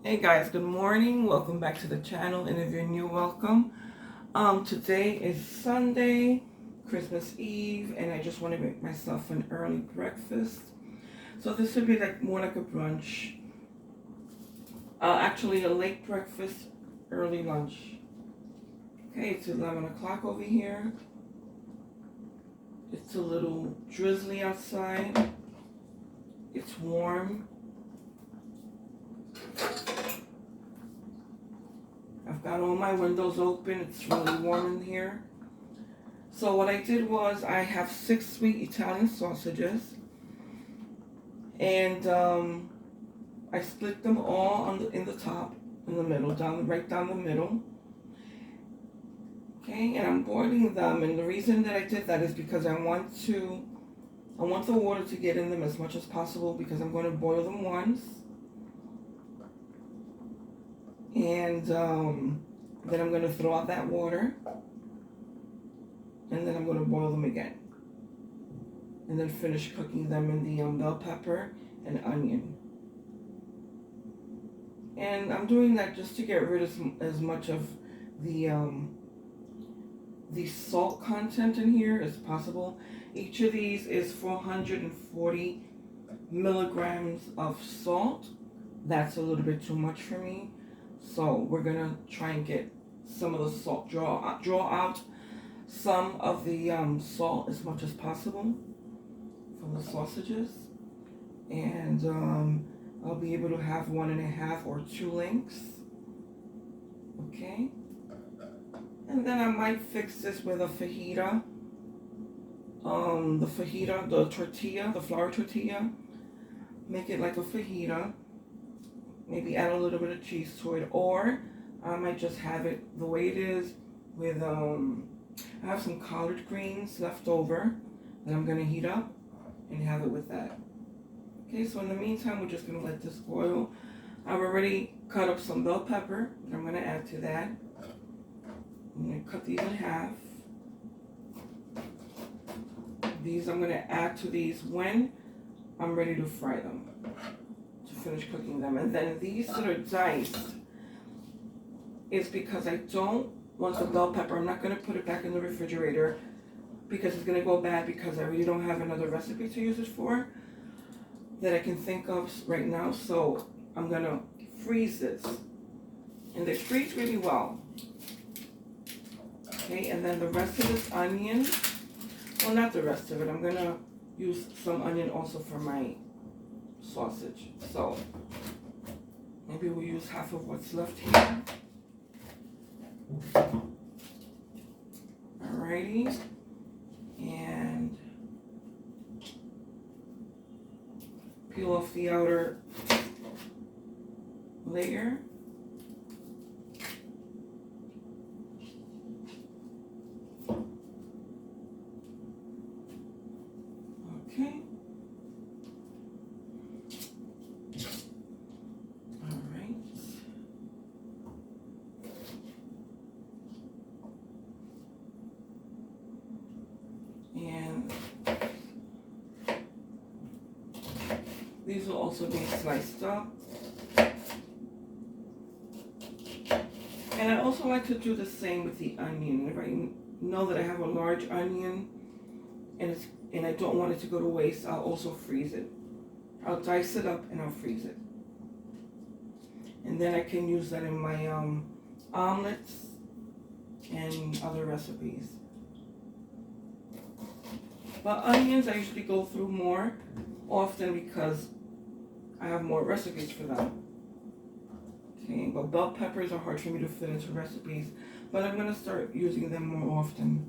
Hey guys, good morning. Welcome back to the channel, and if you're new, welcome. Today is Sunday, Christmas Eve, and I just want to make myself an early breakfast. So this would be more like a brunch. Actually a late breakfast, early lunch. Okay, it's 11 o'clock over here. It's a little drizzly outside. It's warm. I've got all my windows open. It's really warm in here. So what I did was I have 6 sweet Italian sausages, and I split them all in the top, in the middle, right down the middle. Okay, and I'm boiling them, and the reason that I did that is because I want the water to get in them as much as possible, because I'm going to boil them once. And then I'm going to throw out that water, and then I'm going to boil them again, and then finish cooking them in the bell pepper and onion. And I'm doing that just to get rid of as much of the salt content in here as possible. Each of these is 440 milligrams of salt. That's a little bit too much for me. So we're gonna try and get some of the salt, draw out some of the salt as much as possible from the sausages, and I'll be able to have 1.5 or 2 links. Okay, and then I might fix this with a fajita. The tortilla, the flour tortilla. Make it like a fajita. Maybe add a little bit of cheese to it, or I might just have it the way it is with, I have some collard greens left over that I'm going to heat up and have it with that. Okay, so in the meantime, we're just going to let this boil. I've already cut up some bell pepper that I'm going to add to that. I'm going to cut these in half. These I'm going to add to these when I'm ready to fry them, to finish cooking them. And then these that are diced is because I don't want the bell pepper. I'm not going to put it back in the refrigerator because it's going to go bad, because I really don't have another recipe to use it for that I can think of right now. So I'm going to freeze this, and they freeze really well. Okay, and then the rest of this onion, well, not the rest of it, I'm going to use some onion also for my sausage. So maybe we'll use half of what's left here. Alrighty, and peel off the outer layer. Okay. Alright. And these will also be sliced up. And I also like to do the same with the onion. If I know that I have a large onion and I don't want it to go to waste, I'll also freeze it. I'll dice it up and I'll freeze it. And then I can use that in my omelets and other recipes. But onions I usually go through more often because I have more recipes for them. Okay, but bell peppers are hard for me to fit into recipes, but I'm going to start using them more often.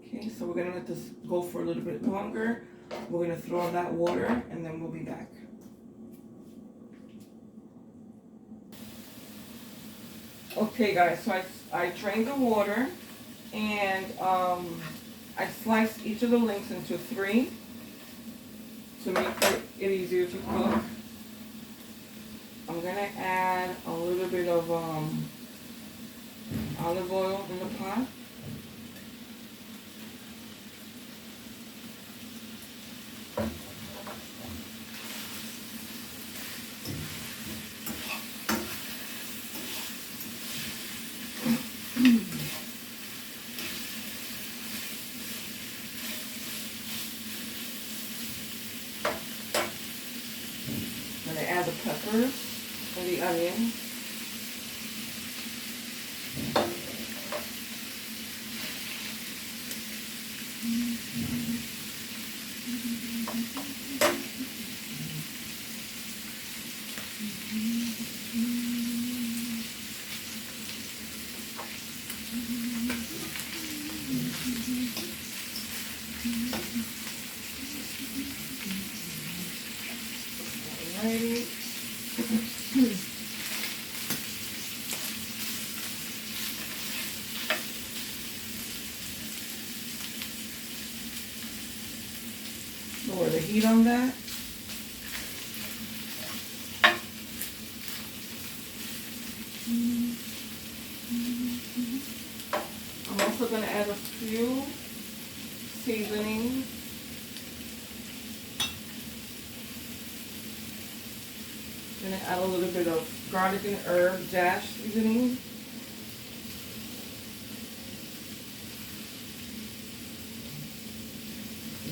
Okay, so we're going to let this go for a little bit longer. We're going to throw in that water, and then we'll be back. Okay guys, so I drained the water, and I sliced each of the links into 3 to make it easier to cook. I'm going to add a little bit of olive oil in the pot. peppers and the onion. Alrighty. Lower the heat on that. I'm also going to add a few seasonings. I'm going to add a little bit of garlic and herb dash seasoning.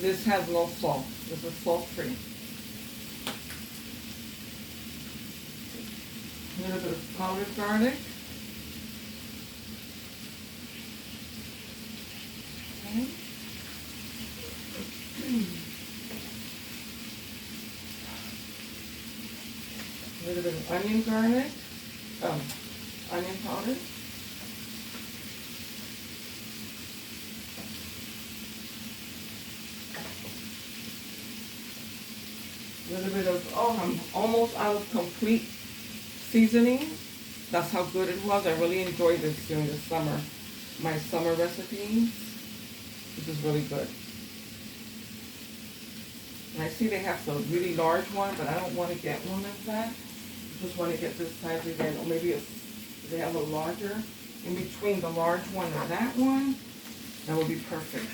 This has no salt. This is salt free. A little bit of powdered garlic. Okay. A little bit of onion garlic. Onion powder. A little bit of, I'm almost out of complete seasoning. That's how good it was. I really enjoyed this during the summer. My summer recipes. This is really good. And I see they have some really large one, but I don't want to get one of that. I just want to get this size again. Or maybe if they have a larger in between the large one and that one, that would be perfect.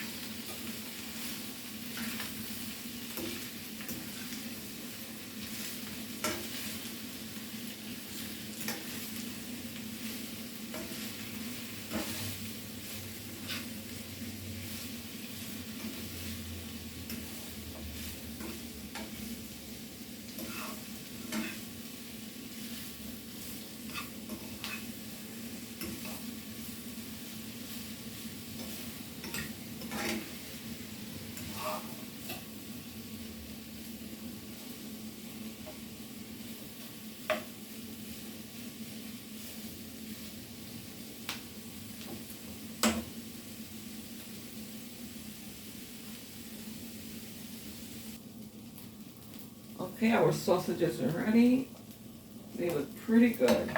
Okay, our sausages are ready. They look pretty good.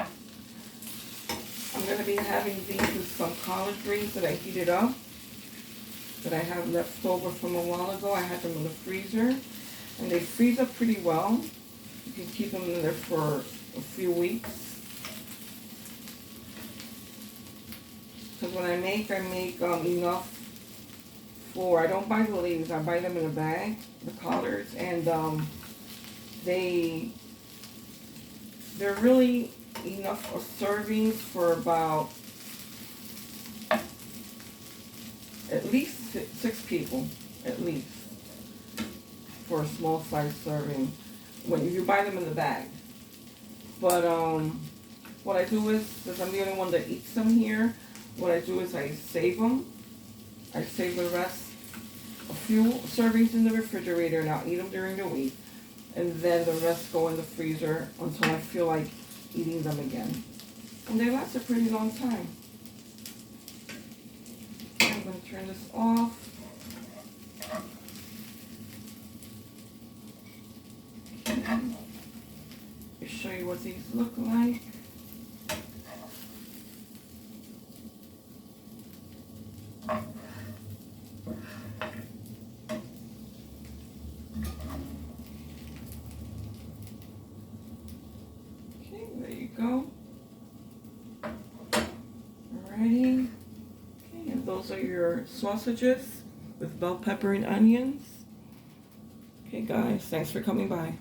I'm going to be having these with some collard greens that I heated up, that I have left over from a while ago. I had them in the freezer, and they freeze up pretty well. You can keep them in there for a few weeks. Because when I make enough for, I don't buy the leaves, I buy them in a bag, the collards, and they're really enough of servings for about at least 6 people, at least, for a small size serving when you buy them in the bag. But what I do is, since I'm the only one that eats them here, what I do is I save them. I save the rest, a few servings in the refrigerator, and I'll eat them during the week. And then the rest go in the freezer until I feel like eating them again. And they last a pretty long time. I'm going to turn this off. Okay. Let me show you what these look like. Go. Alrighty. Okay, and those are your sausages with bell pepper and onions. Okay guys, thanks for coming by.